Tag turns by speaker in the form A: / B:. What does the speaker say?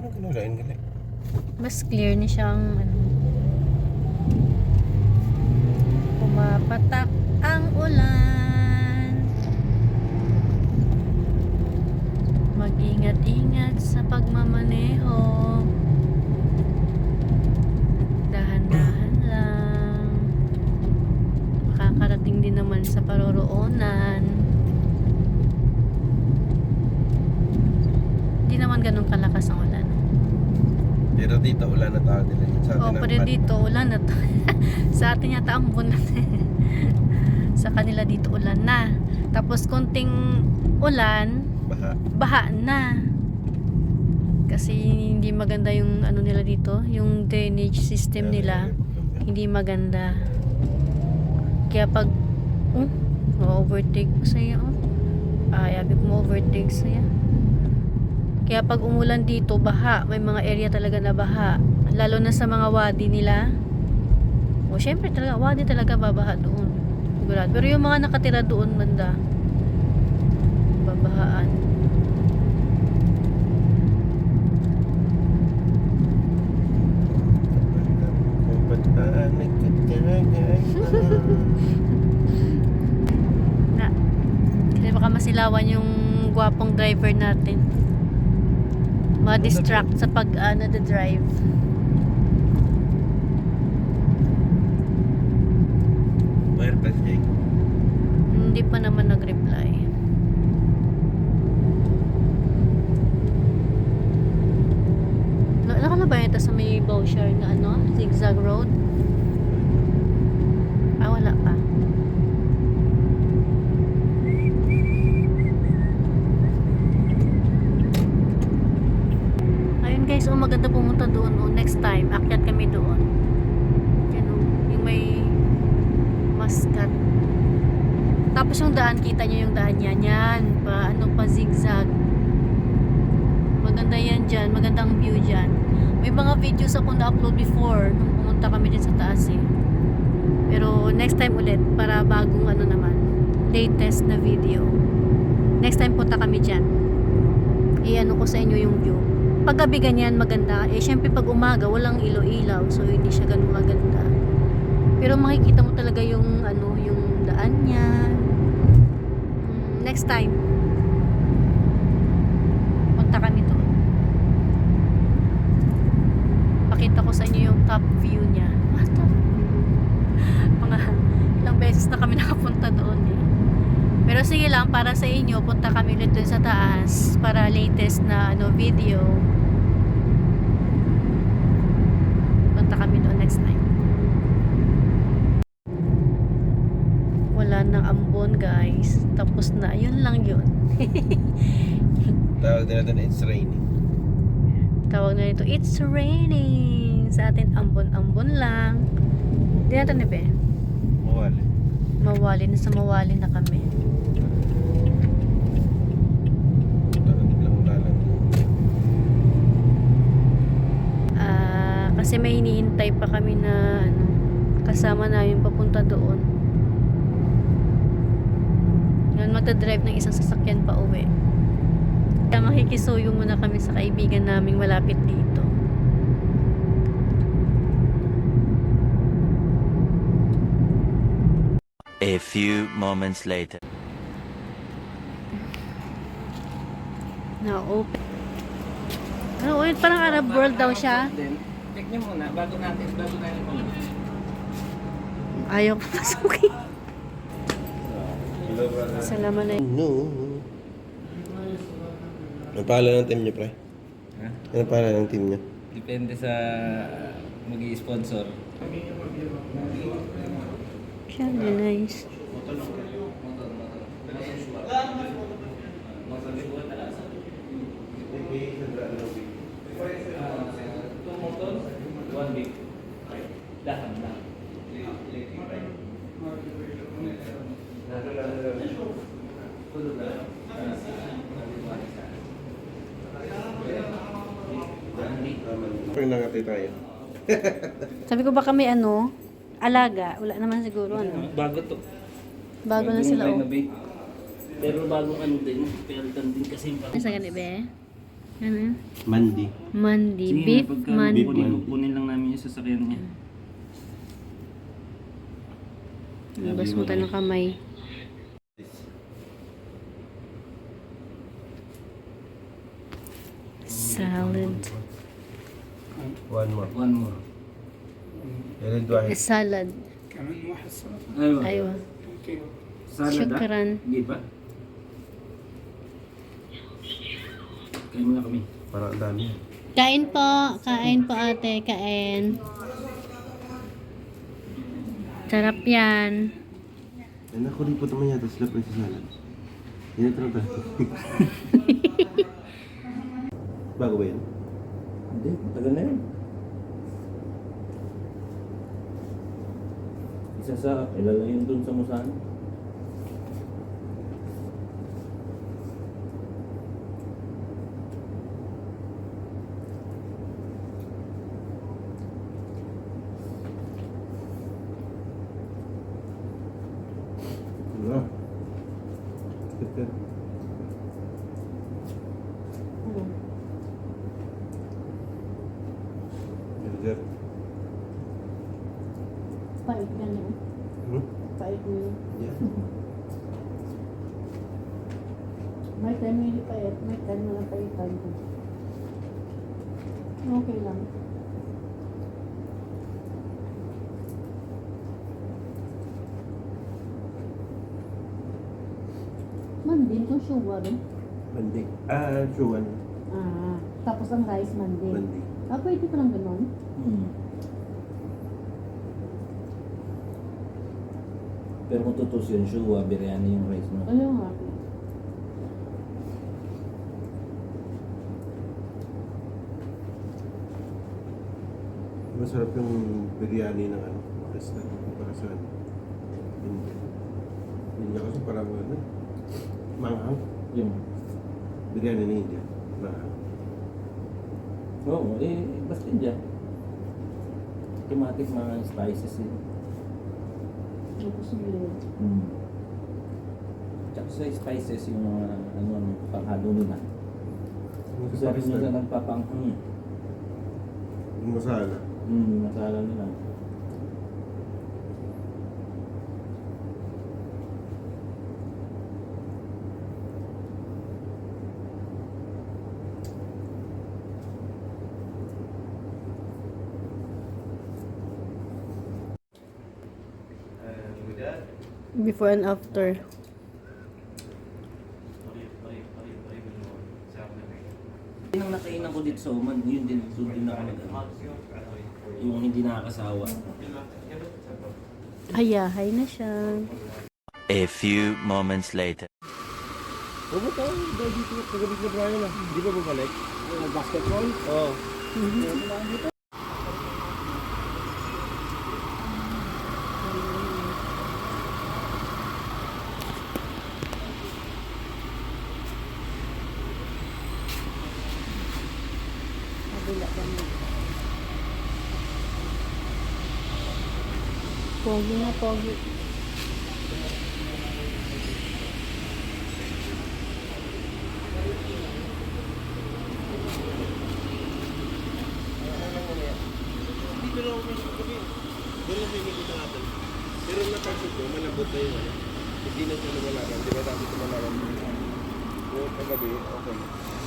A: Kinulain gali.
B: Mas clear ni siyang ano. Pumapatak ang ulan. Mag-ingat-ingat sa pagmamaneho. Dahan-dahan lang. Makakarating din naman sa paroroonan. Hindi naman ganun kalakas ang ulan.
A: Pero dito ulan na tawag nila yun. Sa atin
B: Oh,
A: ang
B: pero dito ulan na to. Sa atin yata ambon na. Sa kanila dito ulan na. Tapos konting ulan, baha na. Kasi hindi maganda yung ano nila dito, yung drainage system nila. Hindi maganda. Kaya pag ma-overtake ko sa'yo. Ayabi ko ma-overtake sa'yo. Kaya pag umulan dito, baha. May mga area talaga na baha. Lalo na sa mga wadi nila. O syempre talaga, wadi talaga babaha doon. Sigurado. Pero yung mga nakatira doon banda, babahaan. Na, kasi baka masilawan yung gwapong driver natin. Ma-distract sa pag drive.
A: Where plastic?
B: Hindi pa naman nag-reply. Nakalabayan ito sa may Bowshire na ano, zigzag road. Wala pa. Ayun guys, maganda pumunta doon. Next time, akyat kami doon. Yan yung may Maskat. Tapos yung daan, kita nyo yung daan yan. Yan, pa zigzag. Maganda yan dyan. Magandang view dyan. May mga videos ako na-upload before nung pumunta kami din sa taas eh. Pero next time ulit, para bagong ano naman, latest na video. Next time punta kami dyan. I-ano ko sa inyo yung view. Pag gabi ganyan maganda. Eh syempre pag umaga, walang ilaw-ilaw. So hindi siya ganun maganda. Pero makikita mo talaga yung ano, yung daan niya. Next time punta kami doon. Pakita ko sa inyo yung top view niya. Mga ilang beses na kami nakapunta doon eh. Pero sige lang, para sa inyo, punta kami ulit doon sa taas para latest na ano, video. Punta kami doon next time. Wala nang ambon guys. Tapos na. Yun lang yun.
A: Tawag nila ito na it's raining.
B: Tawag na ito, it's raining. Sa atin, ambon-ambon lang. Hindi natin na be.
A: Mawali.
B: Mawali na sa mawali na kami. Kasi may hinihintay pa kami na ano, kasama namin papunta doon. Ngayon magdadrive ng isang sasakyan pa uwi. Kaya makikisuyo muna kami sa kaibigan naming malapit dito.
C: A few moments later.
B: Na-open. Ano, parang Arab world daw siya.
D: Check nyo muna, bago natin muna.
B: Ayaw ko pasukin. Salamat na.
A: No. Ano pangalan ng team niyo, pre?
D: Ha?
A: Ano pangalan ng team niyo?
D: Depende sa mag-i-sponsor.
B: Siya, nice.
D: One week. Dahan lang.
A: Pag nakati tayo.
B: Sabi ko baka may ano, alaga. Wala naman siguro ano.
D: Bago to.
B: Bago na sila oh.
D: Pero bagong ano din, peltan din kasi.
B: Sa ganit be? Ano yun?
A: Mandi.
B: Mandi.
D: Sige,
B: Beef
D: pagka
B: mandi.
D: kunin lang namin yung sasakyan niya.
B: Labas mo tayo ng kamay. Salad.
A: One more.
D: One more.
A: يريد واحد.
B: Salad.
D: Aywa.
B: Aywa.
D: Salad
B: Shukran.
D: Hindi pa. Kain muna kami.
A: Parang ang dami.
B: Kain po. Kain po ate. Kain. Sarap yan.
A: Yan ako rin po naman yata sila pa sa salad. Yan ito na Bago ba yun?
D: Hindi, matagal na yun. Isa sa kilala yun dun sa Musano.
A: Ano? Ito. Burger.
B: Pait ka na.
A: Hmm?
B: Pait mo yun.
A: Yeah.
B: May time hindi pait. May time na paitan ko. Okay lang. Mandin to sugar rin.
A: Mandi. Ah, Chuan.
B: Ah, tapos ang rice mandin.
A: Mandi.
B: Ah, pwede pa lang ganun.
D: Pero kung tutus yun, shuwa, biryani yung rice mo.
B: Ano nga?
A: Masarap yung biryani ng ano, restaurant. Para sa ano. Hindi. Hindi kasi parang ano. Manghang.
D: Yung,
A: Biryani ni India. Manghang.
D: oo, basta dyan. Automatic mga spices yun.
B: Tapos yung
D: Tsaka sa spices yung mga ano, panghalo nila.
A: Yung
D: Sabi nyo
A: Pakistan,
D: na nagpapanghang yun.
A: yung masala.
D: Masala nila.
B: before and after.
D: Yung nakainan ko dito sa Oman, yun din, doon din ako yung hindi nakakasawa.
B: Hayahay na siya.
C: A few moments later.
A: Huwag tayo, dito kagabi na Brian ah. Di ba bumalik? Basketball? Oo.
B: Kabila kami. Pogi na pogi.
A: Dito lang ako sa gabi. Doon lang may nikita natin. Pero napansin ko, malambot na yung ano. Hindi na siya lumalaban. Di ba dati tumalaban? Yung kagabi, okay.